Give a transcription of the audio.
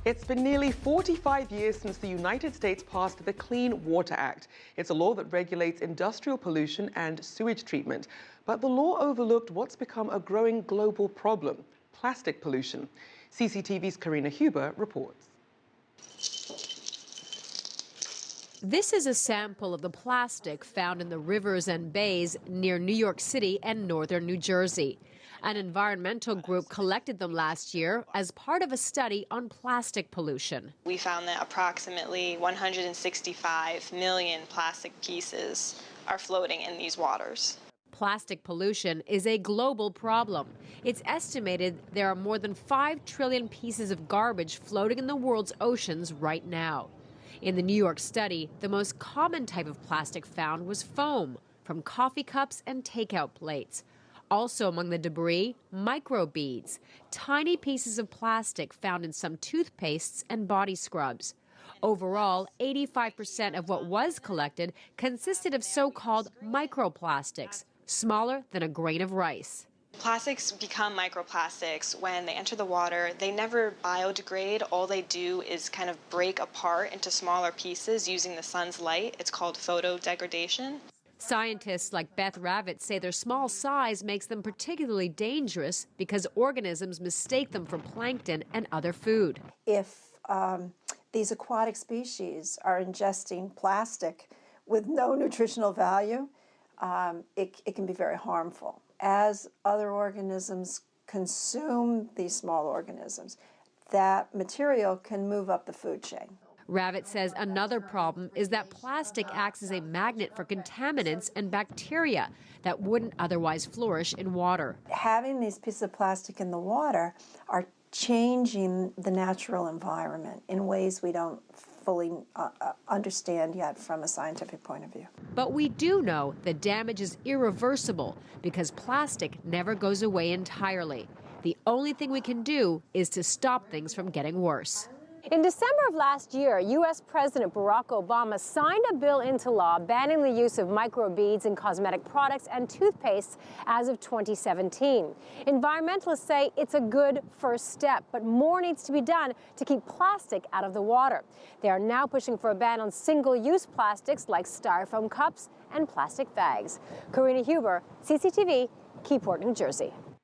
It's been nearly 45 years since the United States passed the Clean Water Act. It's a law that regulates industrial pollution and sewage treatment. But the law overlooked what's become a growing global problem: plastic pollution. CCTV's Karina reports. This is a sample of the plastic found in the rivers and bays near New York City and northern New Jersey. An environmental group collected them last year as part of a study on plastic pollution. We found that approximately 165 million plastic pieces are floating in these waters. Plastic pollution is a global problem. It's estimated there are more than 5 trillion pieces of garbage floating in the world's oceans right now. In the New York study, the most common type of plastic found was foam from coffee cups and takeout plates. Also among the debris, microbeads, tiny pieces of plastic found in some toothpastes and body scrubs. Overall, 85% of what was collected consisted of so-called microplastics, smaller than a grain of rice. Plastics become microplastics when they enter the water. They never biodegrade. All they do is kind of break apart into smaller pieces using the sun's light. It's called photodegradation. Scientists like Beth Ravitz say their small size makes them particularly dangerous because organisms mistake them for plankton and other food. If these aquatic species are ingesting plastic with no nutritional value, it can be very harmful. As other organisms consume these small organisms, that material can move up the food chain. Ravitz says another problem is that plastic acts as a magnet for contaminants and bacteria that wouldn't otherwise flourish in water. Having these pieces of plastic in the water are changing the natural environment in ways we don't fully understand yet from a scientific point of view. But we do know the damage is irreversible because plastic never goes away entirely. The only thing we can do is to stop things from getting worse. In December of last year, U.S. President Barack Obama signed a bill into law banning the use of microbeads in cosmetic products and toothpastes as of 2017. Environmentalists say it's a good first step, but more needs to be done to keep plastic out of the water. They are now pushing for a ban on single-use plastics like styrofoam cups and plastic bags. Karina, CCTV, Keyport, New Jersey.